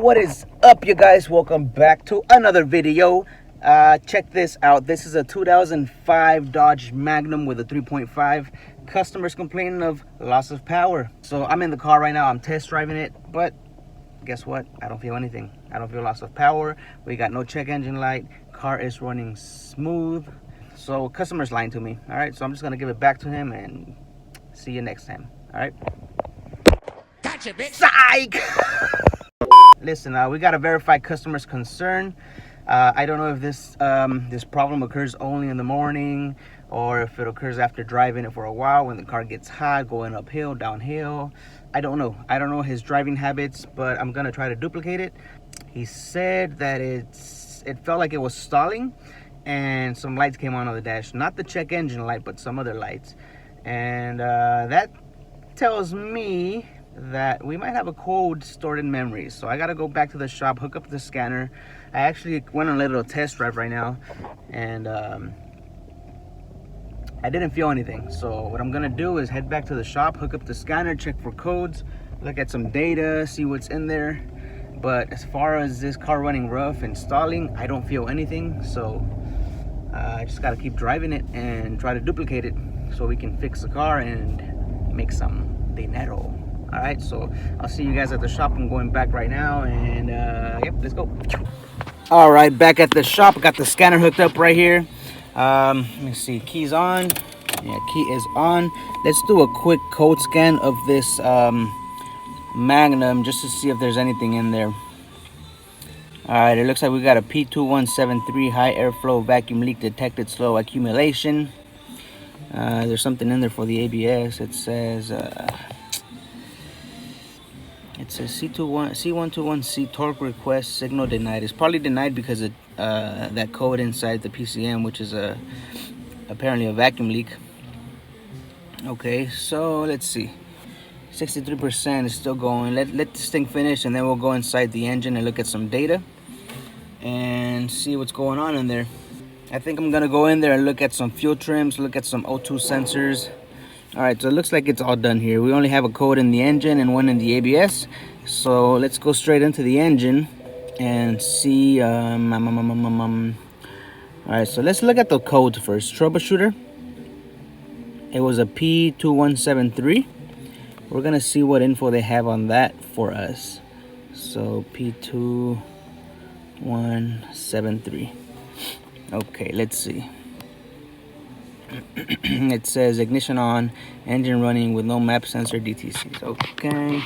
What is up, you guys? Welcome back to another video. Check this out. This is a 2005 Dodge Magnum with a 3.5. Customers complaining of loss of power. So I'm in the car right now. I'm test driving it, but guess what? I don't feel anything. I don't feel loss of power. We got no check engine light. Car is running smooth. So customer's lying to me. All right, so I'm just gonna give it back to him and see you next time. All right. Gotcha, bitch. Psych! Listen, we got to verify customer's concern. I don't know if this problem occurs only in the morning or if it occurs after driving it for a while when the car gets hot, going uphill, downhill. I don't know. I don't know his driving habits, but I'm going to try to duplicate it. He said that it felt like it was stalling and some lights came on the dash. Not the check engine light, but some other lights. And that tells me that we might have a code stored in memory. So I gotta go back to the shop, hook up the scanner. I actually went on a little test drive right now, and I didn't feel anything. So what I'm gonna do is head back to the shop, hook up the scanner, check for codes, look at some data, see what's in there. But as far as this car running rough and stalling, I don't feel anything. So I just gotta keep driving it and try to duplicate it so we can fix the car and make some dinero. All right, so I'll see you guys at the shop. I'm going back right now, and yep, let's go. All right, back at the shop. Got the scanner hooked up right here. Let me see, keys on. Yeah, key is on. Let's do a quick code scan of this Magnum just to see if there's anything in there. All right, it looks like we got a P2173 high airflow vacuum leak detected, slow accumulation. There's something in there for the ABS. It says C121C torque request signal denied. It's probably denied because of that code inside the PCM, which is apparently a vacuum leak. Okay, so let's see. 63% is still going. Let this thing finish, and then we'll go inside the engine and look at some data and see what's going on in there. I think I'm gonna go in there and look at some fuel trims, look at some O2 sensors. All right, so it looks like it's all done here. We only have a code in the engine and one in the ABS. So let's go straight into the engine and see. All right, so let's look at the code first. Troubleshooter. It was a P2173. We're gonna see what info they have on that for us. So P2173. Okay, let's see. It says ignition on, engine running with no map sensor DTCs. Okay.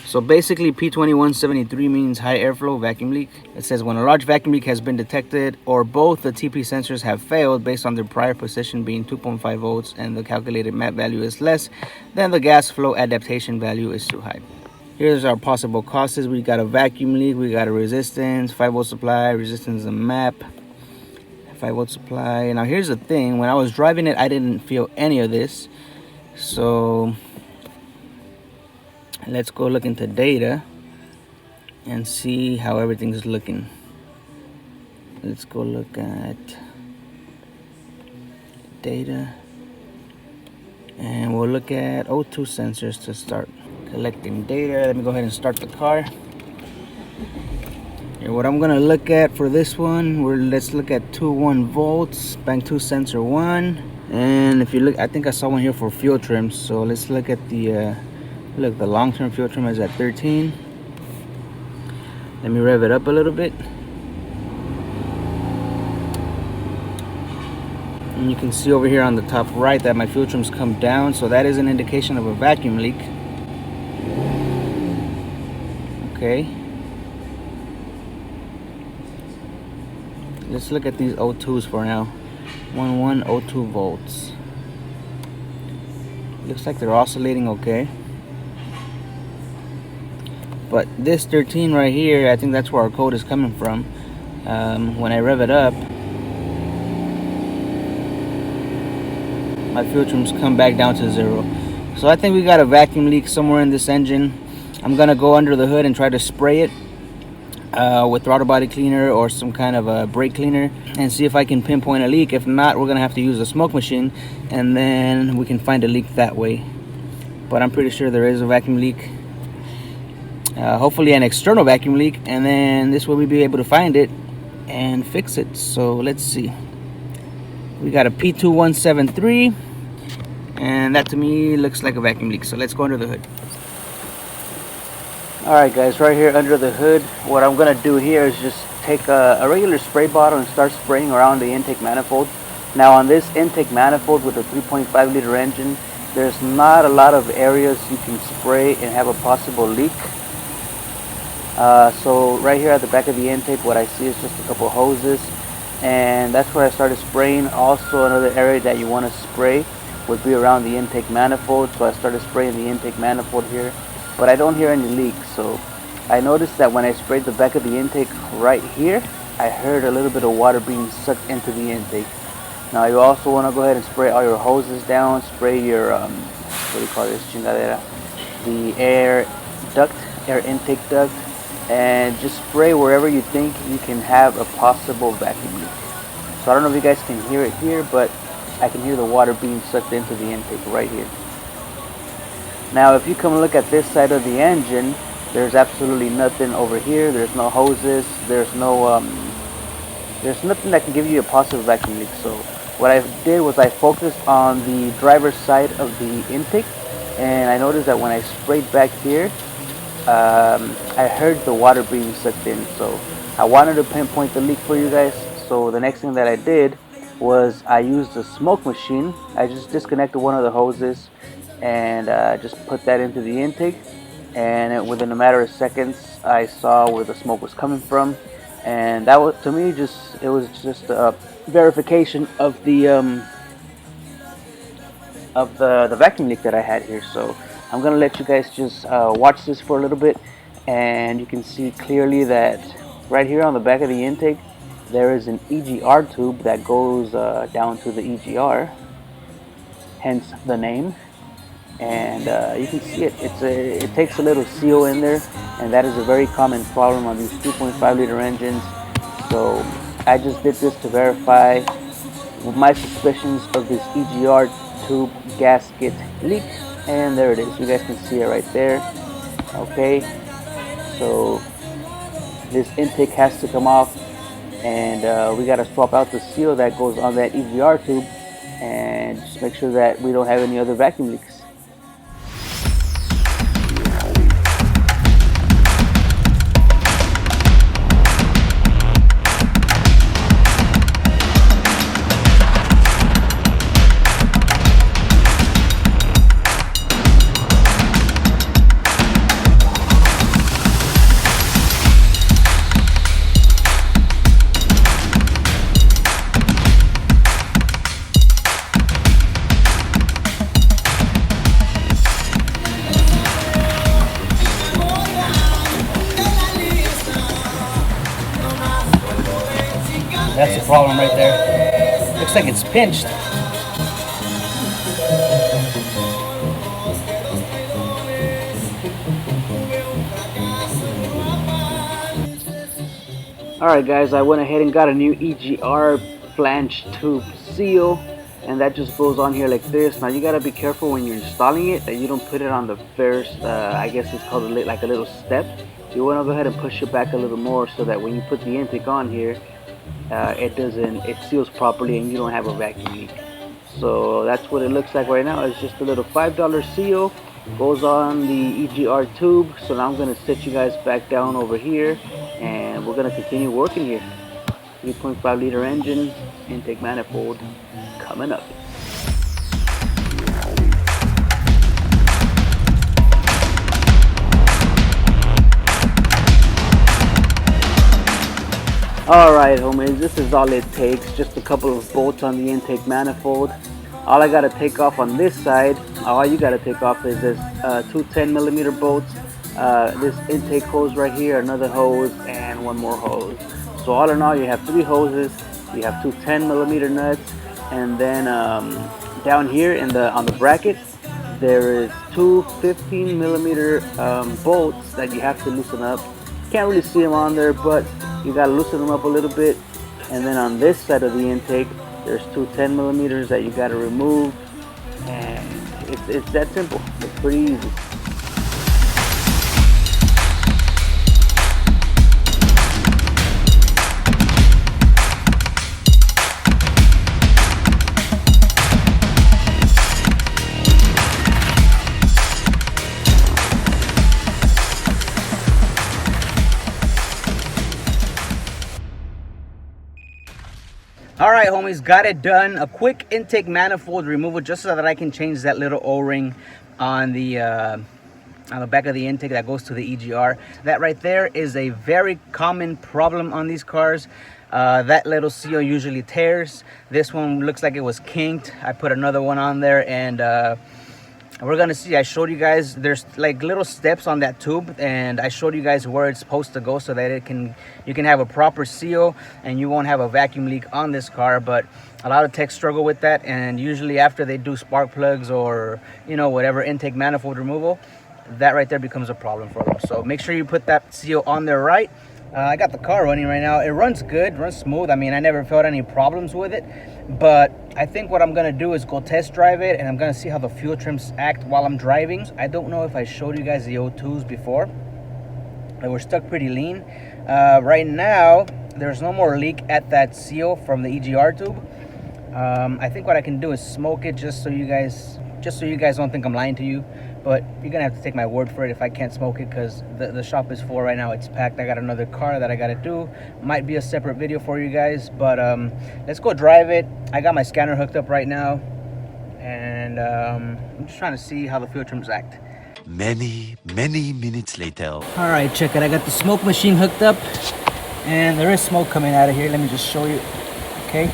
So basically P2173 means high airflow vacuum leak. It says when a large vacuum leak has been detected or both the TP sensors have failed based on their prior position being 2.5 volts and the calculated map value is less, then the gas flow adaptation value is too high. Here's our possible causes. We got a vacuum leak, we got a resistance, 5-volt supply, resistance and map. 5-volt supply. Now here's the thing, when I was driving it I didn't feel any of this, so let's go look into data and see how everything's looking. Let's go look at data and we'll look at O2 sensors to start collecting data. Let me go ahead and start the car. Here, what I'm gonna look at for this one, let's look at 2.1 volts, bank 2 sensor 1, and if you look, I think I saw one here for fuel trims. So let's look at the the long-term fuel trim is at 13. Let me rev it up a little bit, and you can see over here on the top right that my fuel trims come down, so that is an indication of a vacuum leak. Okay. Let's look at these O2s for now. 1.1 O2 volts. Looks like they're oscillating okay. But this 13 right here, I think that's where our code is coming from. When I rev it up, my fuel trims come back down to 0. So I think we got a vacuum leak somewhere in this engine. I'm gonna go under the hood and try to spray it with throttle body cleaner or some kind of a brake cleaner and see if I can pinpoint a leak. If not, we're gonna have to use a smoke machine and then we can find a leak that way. But I'm pretty sure there is a vacuum leak. hopefully an external vacuum leak, and then this way we'll be able to find it and fix it. So let's see. We got a P2173, and that to me looks like a vacuum leak. So let's go under the hood. Alright guys, right here under the hood, what I'm going to do here is just take a regular spray bottle and start spraying around the intake manifold. Now on this intake manifold with a 3.5 liter engine, there's not a lot of areas you can spray and have a possible leak. So right here at the back of the intake, what I see is just a couple of hoses, and that's where I started spraying. Also another area that you want to spray would be around the intake manifold, so I started spraying the intake manifold here, but I don't hear any leaks. So I noticed that when I sprayed the back of the intake right here, I heard a little bit of water being sucked into the intake. Now you also want to go ahead and spray all your hoses down, spray your what do you call this chingadera, the air intake duct, and just spray wherever you think you can have a possible vacuum leak. So I don't know if you guys can hear it here, but I can hear the water being sucked into the intake right here. Now if you come look at this side of the engine, there's absolutely nothing over here. There's no hoses, there's nothing that can give you a possible vacuum leak. So what I did was I focused on the driver's side of the intake, and I noticed that when I sprayed back here, I heard the water being sucked in. So I wanted to pinpoint the leak for you guys. So the next thing that I did was I used a smoke machine. I just disconnected one of the hoses and just put that into the intake, and within a matter of seconds I saw where the smoke was coming from, and that was, to me, it was just a verification of the vacuum leak that I had here. So I'm gonna let you guys just watch this for a little bit, and you can see clearly that right here on the back of the intake there is an EGR tube that goes down to the EGR, hence the name. And you can see it takes a little seal in there, and that is a very common problem on these 2.5 liter engines. So I just did this to verify my suspicions of this EGR tube gasket leak, and there it is. You guys can see it right there. Okay, so this intake has to come off, and we got to swap out the seal that goes on that EGR tube, and just make sure that we don't have any other vacuum leaks. That's the problem right there. Looks like it's pinched. Alright guys, I went ahead and got a new EGR Flange tube seal, and that just goes on here like this. Now you gotta be careful when you're installing it that you don't put it on the first, I guess it's called like a little step. You want to go ahead and push it back a little more so that when you put the intake on here, it seals properly and you don't have a vacuum leak. So that's what it looks like right now. It's just a little $5 seal, goes on the EGR tube. So now I'm going to set you guys back down over here, and we're going to continue working here. 3.5 liter engine, intake manifold coming up. Alright homies, this is all it takes, just a couple of bolts on the intake manifold. All I got to take off on this side, all you got to take off is this two 10mm bolts, this intake hose right here, another hose, and one more hose. So all in all you have 3 hoses, you have two 10mm nuts, and then down here on the bracket there is two 15mm bolts that you have to loosen up. Can't really see them on there, but you gotta loosen them up a little bit. And then on this side of the intake there's two 10mm that you gotta remove, and it's that simple. It's pretty easy. All right, homies, got it done. A quick intake manifold removal just so that I can change that little O-ring on the back of the intake that goes to the EGR. That right there is a very common problem on these cars. That little seal usually tears. This one looks like it was kinked. I put another one on there, and we're gonna see. I showed you guys there's like little steps on that tube, and I showed you guys where it's supposed to go so that you can have a proper seal and you won't have a vacuum leak on this car. But a lot of techs struggle with that, and usually after they do spark plugs or whatever intake manifold removal, that right there becomes a problem for them. So make sure you put that seal on there right. I got the car running right now. It runs good, runs smooth. I mean, I never felt any problems with it, but I think what I'm gonna do is go test drive it, and I'm gonna see how the fuel trims act while I'm driving. I don't know if I showed you guys the O2s before. They were stuck pretty lean. Right now, there's no more leak at that seal from the EGR tube. I think what I can do is smoke it just so you guys don't think I'm lying to you. But you're gonna have to take my word for it if I can't smoke it, because the shop is full right now. It's packed. I got another car that I gotta do. Might be a separate video for you guys, but let's go drive it. I got my scanner hooked up right now, and I'm just trying to see how the fuel trims act. Many minutes later. All right, check it. I got the smoke machine hooked up, and there is smoke coming out of here. Let me just show you. Okay,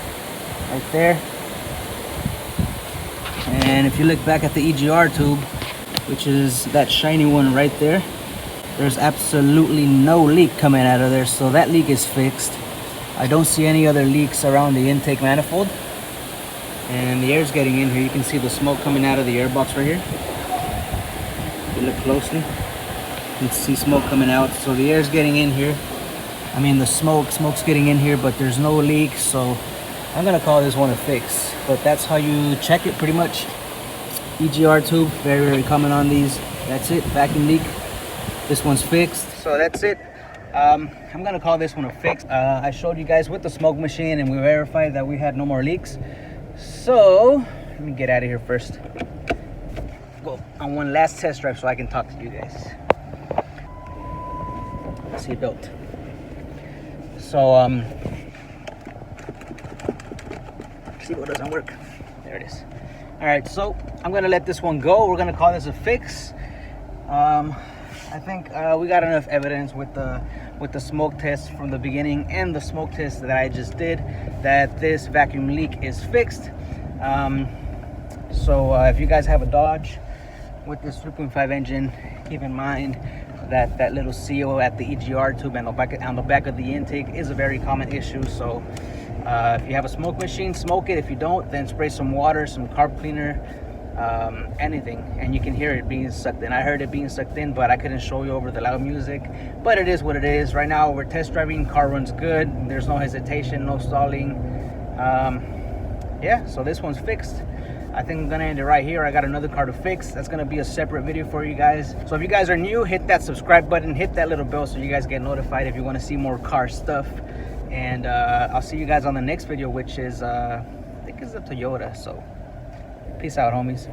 right there. And if you look back at the EGR tube, which is that shiny one right there, there's absolutely no leak coming out of there, so that leak is fixed. I don't see any other leaks around the intake manifold, and the air's getting in here. You can see the smoke coming out of the air box right here. If you look closely, you can see smoke coming out, so the air's getting in here. I mean, the smoke's getting in here, but there's no leak, so I'm gonna call this one a fix. But that's how you check it pretty much. EGR tube, very common on these. That's it, vacuum leak. This one's fixed, so that's it. I'm gonna call this one a fix. I showed you guys with the smoke machine, and we verified that we had no more leaks. So let me get out of here first. Go on one last test drive so I can talk to you guys. Seatbelt. So seatbelt doesn't work. There it is. All right, so I'm gonna let this one go. We're gonna call this a fix. I think we got enough evidence with the smoke test from the beginning and the smoke test that I just did that this vacuum leak is fixed. So if you guys have a Dodge with this 3.5 engine, keep in mind that that little seal at the EGR tube and on the back of the intake is a very common issue. So if you have a smoke machine, smoke it. If you don't, then spray some water, some carb cleaner, anything, and you can hear it being sucked in. I heard it being sucked in, but I couldn't show you over the loud music. But it is what it is. Right now we're test driving. Car runs good. There's no hesitation, no stalling. Yeah, so this one's fixed. I think I'm gonna end it right here. I got another car to fix. That's gonna be a separate video for you guys. So if you guys are new, hit that subscribe button, hit that little bell so you guys get notified if you want to see more car stuff. And I'll see you guys on the next video, which is I think it's a Toyota. So peace out, homies.